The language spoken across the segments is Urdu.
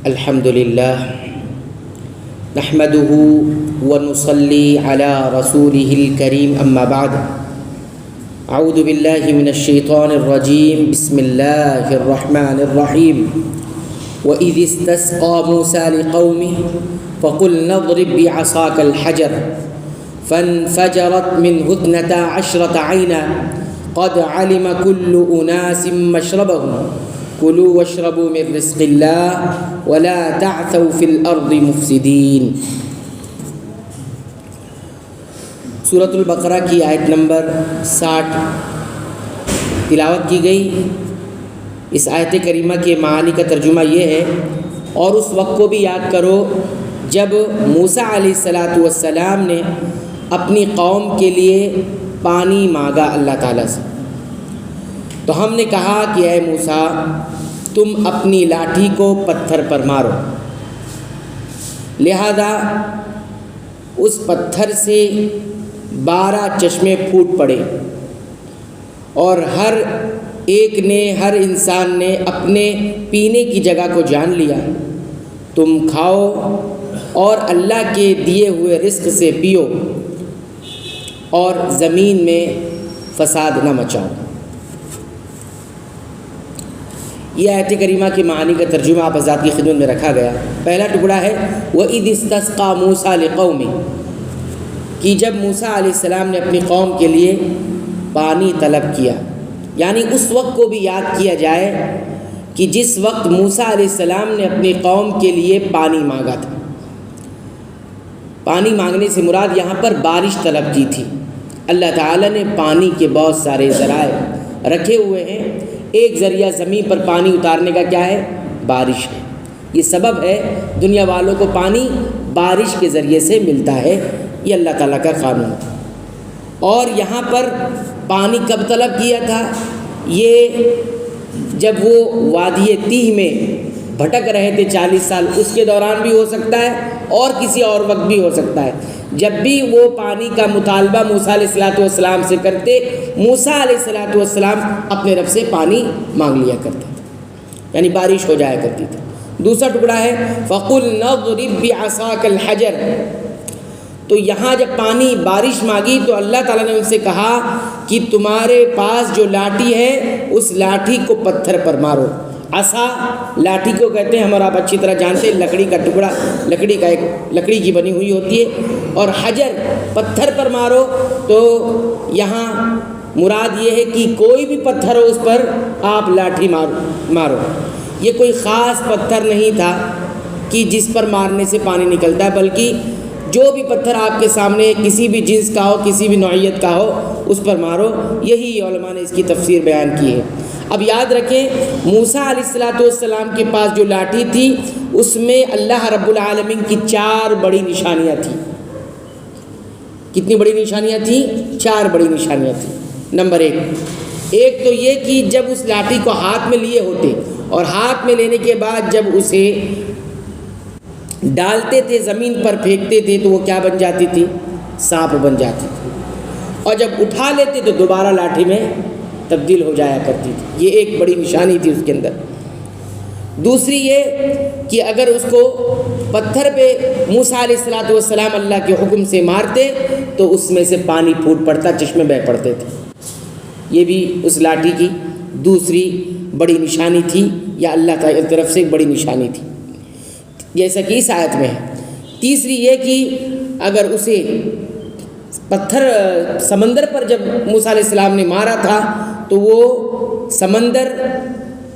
الحمد للہ نحمده ونصلی علی رسوله الکریم اما بعد اعوذ باللہ من الشیطان الرجیم بسم اللہ الرحمن الرحیم وَإِذِ اسْتَسْقَى مُوسَى لِقَوْمِهِ فَقُلْنَا اضْرِبْ بِعَصَاكَ الْحَجَرَ فَانْفَجَرَتْ مِنْهُ اثْنَتَا عَشْرَةَ عَيْنًا قَدْ عَلِمَ كُلُّ أُنَاسٍ مَّشْرَبَهُمْ كُلُوا وَاشْرَبُوا مِن رِّزْقِ اللَّهِ وَلَا تَعْثَوْا فِي الْأَرْضِ مُفْسِدِينَ۔ سورۃ البقرہ کی آیت نمبر 60 تلاوت کی گئی۔ اس آیت کریمہ کے معانی کا ترجمہ یہ ہے، اور اس وقت کو بھی یاد کرو جب موسیٰ علیہ السلام نے اپنی قوم کے لیے پانی مانگا اللہ تعالیٰ سے، تو ہم نے کہا کہ اے موسیٰ تم اپنی لاٹھی کو پتھر پر مارو، لہذا اس پتھر سے 12 چشمے پھوٹ پڑے، اور ہر انسان نے اپنے پینے کی جگہ کو جان لیا۔ تم کھاؤ اور اللہ کے دیے ہوئے رزق سے پیو اور زمین میں فساد نہ مچاؤ۔ یہ آیت کریمہ کے معانی کا ترجمہ آپ حضرات کی خدمت میں رکھا گیا۔ پہلا ٹکڑا ہے وَإِذِ اسْتَسْقَى مُوسَى لِقَوْمِهِ، کہ جب موسیٰ علیہ السلام نے اپنی قوم کے لیے پانی طلب کیا، یعنی اس وقت کو بھی یاد کیا جائے کہ جس وقت موسیٰ علیہ السلام نے اپنی قوم کے لیے پانی مانگا تھا۔ پانی مانگنے سے مراد یہاں پر بارش طلب کی تھی۔ اللہ تعالیٰ نے پانی کے بہت سارے ذرائع رکھے ہوئے ہیں۔ ایک ذریعہ زمین پر پانی اتارنے کا کیا ہے؟ بارش ہے۔ یہ سبب ہے، دنیا والوں کو پانی بارش کے ذریعے سے ملتا ہے، یہ اللہ تعالیٰ کا قانون ہے۔ اور یہاں پر پانی کب طلب کیا تھا؟ یہ جب وہ وادی تیہ میں بھٹک رہے تھے 40 سال، اس کے دوران بھی ہو سکتا ہے اور کسی اور وقت بھی ہو سکتا ہے۔ جب بھی وہ پانی کا مطالبہ موسیٰ علیہ السلام سے کرتے، موسیٰ علیہ السلام اپنے رب سے پانی مانگ لیا کرتے تھے، یعنی بارش ہو جایا کرتی تھی۔ دوسرا ٹکڑا ہے فَقُلْنَا اضْرِبْ بِعَصَاكَ الْحَجَرَ، تو یہاں جب پانی بارش مانگی تو اللہ تعالیٰ نے ان سے کہا کہ تمہارے پاس جو لاٹھی ہے اس لاٹھی کو پتھر پر مارو۔ عصا لاٹھی کو کہتے ہیں، ہم اور آپ اچھی طرح جانتے ہیں، لکڑی کا ٹکڑا، لکڑی کی بنی ہوئی ہوتی ہے، اور حجر پتھر پر مارو، تو یہاں مراد یہ ہے کہ کوئی بھی پتھر ہو اس پر آپ لاٹھی مارو۔ یہ کوئی خاص پتھر نہیں تھا کہ جس پر مارنے سے پانی نکلتا ہے، بلکہ جو بھی پتھر آپ کے سامنے کسی بھی جنس کا ہو، کسی بھی نوعیت کا ہو، اس پر مارو۔ یہی علماء نے اس کی تفسیر بیان کی ہے۔ اب یاد رکھیں، موسیٰ علیہ السلام کے پاس جو لاٹھی تھی اس میں اللہ رب العالمین کی 4 بڑی نشانیاں تھیں۔ کتنی بڑی نشانیاں تھیں؟ 4 بڑی نشانیاں تھیں۔ نمبر 1 تو یہ کہ جب اس لاٹھی کو ہاتھ میں لیے ہوتے، اور ہاتھ میں لینے کے بعد جب اسے ڈالتے تھے، زمین پر پھینکتے تھے، تو وہ کیا بن جاتی تھی؟ سانپ بن جاتی تھی، اور جب اٹھا لیتے تو دوبارہ لاٹھی میں تبدیل ہو جایا کرتی تھی۔ یہ ایک بڑی نشانی تھی اس کے اندر۔ دوسری یہ کہ اگر اس کو پتھر پہ موسیٰ علیہ السلام اللہ کے حکم سے مارتے تو اس میں سے پانی پھوٹ پڑتا، چشمے بہہ پڑتے تھے۔ یہ بھی اس لاٹھی کی دوسری بڑی نشانی تھی، یا اللہ تعالی کی طرف سے ایک بڑی نشانی تھی، جیسا کہ اس آیت میں ہے۔ تیسری یہ کہ اگر اسے پتھر سمندر پر جب موسیٰ علیہ السلام نے مارا تھا تو وہ سمندر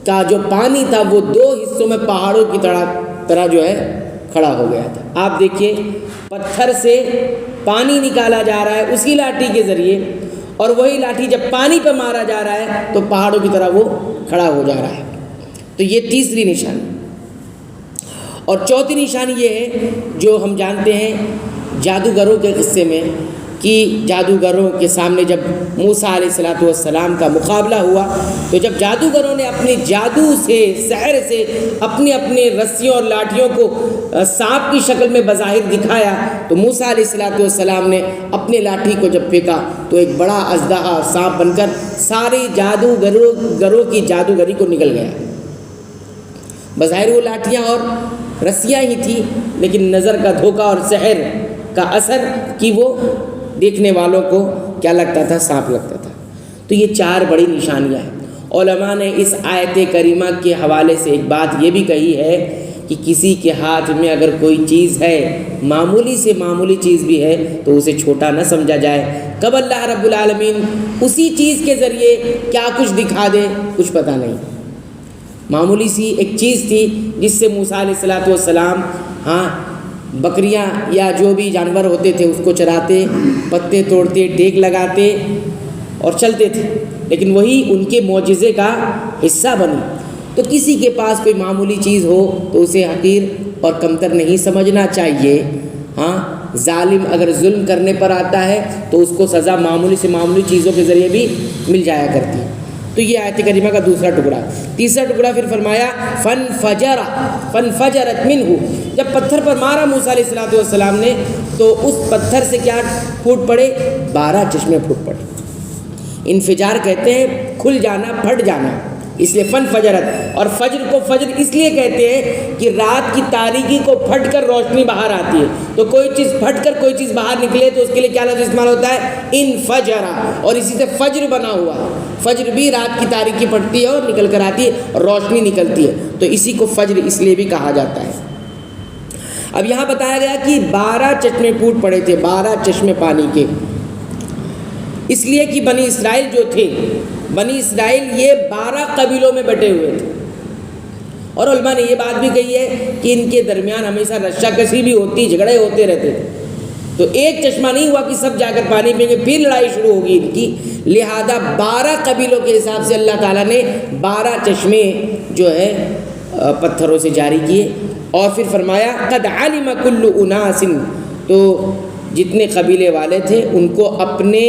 کا جو پانی تھا وہ 2 حصوں میں پہاڑوں کی طرح جو ہے کھڑا ہو گیا تھا۔ آپ دیکھیے، پتھر سے پانی نکالا جا رہا ہے اسی لاٹھی کے ذریعے، اور وہی لاٹھی جب پانی پہ مارا جا رہا ہے تو پہاڑوں کی طرح وہ کھڑا ہو جا رہا ہے۔ تو یہ تیسری نشانی۔ اور چوتھی نشانی یہ ہے جو ہم جانتے ہیں جادوگروں کے قصے میں، کہ جادوگروں کے سامنے جب موسیٰ علیہ السلام کا مقابلہ ہوا تو جب جادوگروں نے اپنے جادو سے، سحر سے اپنے رسیوں اور لاٹھیوں کو سانپ کی شکل میں بظاہر دکھایا تو موسیٰ علیہ السلام نے اپنے لاٹھی کو جب پھینکا تو ایک بڑا اژدہا سانپ بن کر سارے جادوگروں کی جادوگری کو نگل گیا۔ بظاہر وہ لاٹھیاں اور رسیاں ہی تھیں، لیکن نظر کا دھوکہ اور سحر کا اثر کہ وہ دیکھنے والوں کو کیا لگتا تھا؟ سانپ لگتا تھا۔ تو یہ 4 بڑی نشانیاں ہیں۔ علماء نے اس آیت کریمہ کے حوالے سے ایک بات یہ بھی کہی ہے کہ کسی کے ہاتھ میں اگر کوئی چیز ہے، معمولی سے معمولی چیز بھی ہے، تو اسے چھوٹا نہ سمجھا جائے۔ کب اللہ رب العالمین اسی چیز کے ذریعے کیا کچھ دکھا دے کچھ پتہ نہیں۔ معمولی سی ایک چیز تھی جس سے موسیٰ علیہ السلام بکریاں یا جو بھی جانور ہوتے تھے اس کو چراتے، پتے توڑتے، ڈیگ لگاتے اور چلتے تھے، لیکن وہی ان کے معجزے کا حصہ بنی۔ تو کسی کے پاس کوئی معمولی چیز ہو تو اسے حقیر اور کمتر نہیں سمجھنا چاہیے۔ ظالم اگر ظلم کرنے پر آتا ہے تو اس کو سزا معمولی سے معمولی چیزوں کے ذریعے بھی مل جایا کرتی ہے۔ تو یہ آیت کریمہ کا دوسرا ٹکڑا۔ تیسرا ٹکڑا پھر فرمایا فانفجرت منہ، جب پتھر پر مارا موسیٰ علیہ السلام نے تو اس پتھر سے کیا پھوٹ پڑے؟ 12 چشمے پھوٹ پڑے۔ انفجار کہتے ہیں کھل جانا، پھٹ جانا، اس لیے فجرت۔ اور فجر کو فجر اس لیے کہتے ہیں کہ رات کی تاریکی کو پھٹ کر روشنی باہر آتی ہے۔ تو کوئی چیز پھٹ کر کوئی چیز باہر نکلے تو اس کے لیے کیا لفظ استعمال ہوتا ہے؟ انفجرا۔ اور اسی سے فجر بنا ہوا، فجر بھی رات کی تاریکی پھٹتی ہے اور نکل کر آتی ہے اور روشنی نکلتی ہے، تو اسی کو فجر اس لیے بھی کہا جاتا ہے۔ اب یہاں بتایا گیا کہ 12 چشمے پھوٹ پڑے تھے، 12 چشمے پانی کے، اس لیے کہ بنی اسرائیل جو تھے، بنی اسرائیل یہ 12 قبیلوں میں بٹے ہوئے تھے۔ اور علماء نے یہ بات بھی کہی ہے کہ ان کے درمیان ہمیشہ رشا کشی بھی ہوتی، جھگڑے ہوتے رہتے تھے۔ تو ایک چشمہ نہیں ہوا کہ سب جا کر پانی پئیں گے، پھر لڑائی شروع ہوگی ان کی، لہذا 12 قبیلوں کے حساب سے اللہ تعالیٰ نے 12 چشمے جو ہے پتھروں سے جاری کیے۔ اور پھر فرمایا قد علم کل اناس، تو جتنے قبیلے والے تھے ان کو اپنے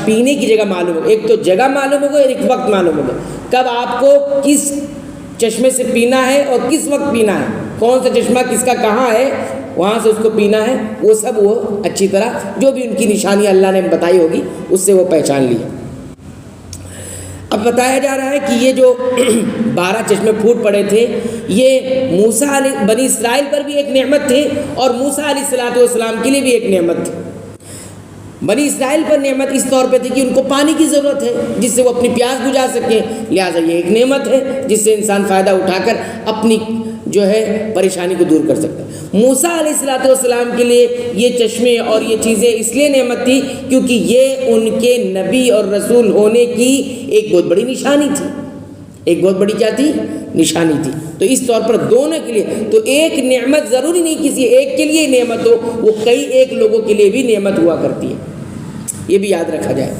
پینے کی جگہ معلوم ہو، ایک تو جگہ معلوم ہوگا، ایک وقت معلوم ہوگا، کب آپ کو کس چشمے سے پینا ہے اور کس وقت پینا ہے، کون سا چشمہ کس کا کہاں ہے، وہاں سے اس کو پینا ہے، وہ سب وہ اچھی طرح جو بھی ان کی نشانی اللہ نے بتائی ہوگی اس سے وہ پہچان لیا۔ اب بتایا جا رہا ہے کہ یہ جو 12 چشمے پھوٹ پڑے تھے یہ موسیٰ علیہ بنی اسرائیل پر بھی ایک نعمت تھے اور موسیٰ علیہ السلام کے لیے بھی ایک نعمت تھی۔ بنی اسرائیل پر نعمت اس طور پہ تھی کہ ان کو پانی کی ضرورت ہے جس سے وہ اپنی پیاس بجھا سکیں، لہٰذا یہ ایک نعمت ہے جس سے انسان فائدہ اٹھا کر اپنی جو ہے پریشانی کو دور کر سکتا ہے۔ موسیٰ علیہ السلام کے لیے یہ چشمے اور یہ چیزیں اس لیے نعمت تھی کیونکہ یہ ان کے نبی اور رسول ہونے کی ایک بہت بڑی نشانی تھی، ایک بہت بڑی کیا تھی؟ نشانی تھی۔ تو اس طور پر دونوں کے لیے تو ایک نعمت ضروری نہیں کسی ایک کے لیے نعمت ہو، وہ کئی ایک لوگوں کے لیے بھی نعمت ہوا کرتی ہے، یہ بھی یاد رکھا جائے۔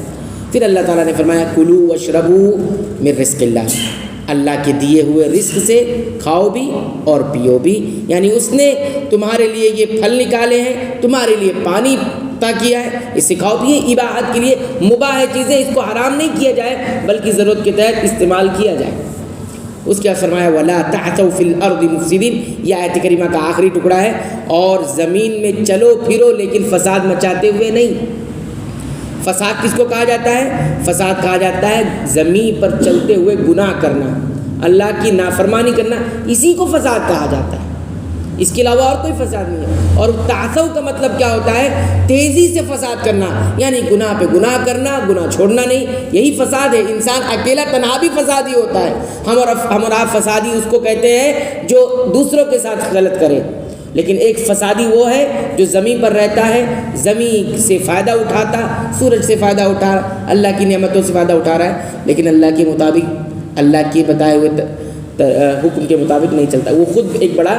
پھر اللہ تعالیٰ نے فرمایا کلوا واشربوا من رزق اللہ، اللہ کے دیے ہوئے رزق سے کھاؤ بھی اور پیو بھی، یعنی اس نے تمہارے لیے یہ پھل نکالے ہیں، تمہارے لیے پانی عطا کیا ہے، اس سے کھاؤ پیے، اباحت کے لیے مباح چیزیں، اس کو حرام نہیں کیا جائے بلکہ ضرورت کے تحت استعمال کیا جائے۔ اس کے بعد فرمایا وَلَا تَعْثَوْا فِي الْأَرْضِ مُفْسِدِينَ، یہ آیت کریمہ کا آخری ٹکڑا ہے، اور زمین میں چلو پھرو لیکن فساد مچاتے ہوئے نہیں۔ فساد کس کو کہا جاتا ہے؟ فساد کہا جاتا ہے زمین پر چلتے ہوئے گناہ کرنا، اللہ کی نافرمانی کرنا، اسی کو فساد کہا جاتا ہے، اس کے علاوہ اور کوئی فساد نہیں ہے۔ اور تعثو کا مطلب کیا ہوتا ہے؟ تیزی سے فساد کرنا، یعنی گناہ پہ گناہ کرنا، گناہ چھوڑنا نہیں، یہی فساد ہے۔ انسان اکیلا تنہا بھی فسادی ہوتا ہے، ہم اور آپ فسادی اس کو کہتے ہیں جو دوسروں کے ساتھ غلط کرے، لیکن ایک فسادی وہ ہے جو زمین پر رہتا ہے، زمین سے فائدہ اٹھاتا، سورج سے فائدہ اٹھا، اللہ کی نعمتوں سے فائدہ اٹھا رہا ہے، لیکن اللہ کے مطابق، اللہ کے بتائے ہوئے حکم کے مطابق نہیں چلتا، وہ خود ایک بڑا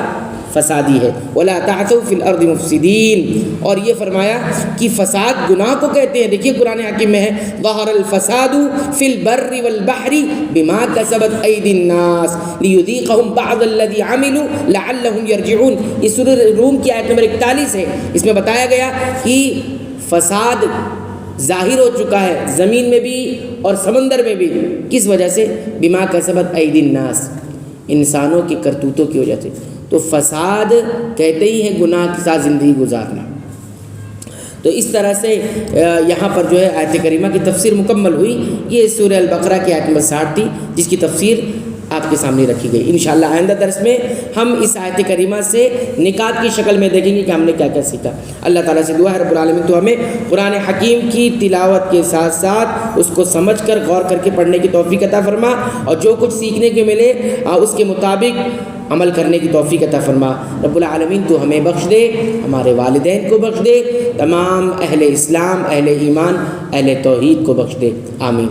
فسادی ہے۔ وَلَا تَعْثَوْا فِي الْأَرْضِ مُفْسِدِينَ، اور یہ فرمایا کہ فساد گناہ کو کہتے ہیں۔ دیکھیے قرآن حکیم میں ہے ظَهَرَ الْفَسَادُ فِي الْبَرِّ وَالْبَحْرِ بِمَا كَسَبَتْ أَيْدِي النَّاسِ لِيُذِيقَهُمْ بَعْضَ الَّذِي عَمِلُوا لَعَلَّهُمْ يَرْجِعُونَ، یہ سورہ روم کی آیت نمبر 41 ہے۔ اس میں بتایا گیا کہ فساد ظاہر ہو چکا ہے زمین میں بھی اور سمندر میں بھی، کس وجہ سے؟ بِمَا كَسَبَتْ أَيْدِي النَّاسِ، انسانوں کی کرتوتوں کی وجہ سے۔ تو فساد کہتے ہی ہیں گناہ کے ساتھ زندگی گزارنا۔ تو اس طرح سے یہاں پر جو ہے آیت کریمہ کی تفسیر مکمل ہوئی۔ یہ سورہ البقرہ کی آیت نمبر 60 تھی، جس کی تفسیر آپ کے سامنے رکھی گئی۔ انشاءاللہ آئندہ درس میں ہم اس آیت کریمہ سے نکات کی شکل میں دیکھیں گے کہ ہم نے کیا کیا سیکھا۔ اللہ تعالیٰ سے دعا ہے رب العالمین تو ہمیں قرآن حکیم کی تلاوت کے ساتھ ساتھ اس کو سمجھ کر غور کر کے پڑھنے کی توفیق عطا فرما، اور جو کچھ سیکھنے کے ملے اس کے مطابق عمل کرنے کی توفیق عطا فرما۔ رب العالمین تو ہمیں بخش دے، ہمارے والدین کو بخش دے، تمام اہل اسلام، اہل ایمان، اہل توحید کو بخش دے، آمین۔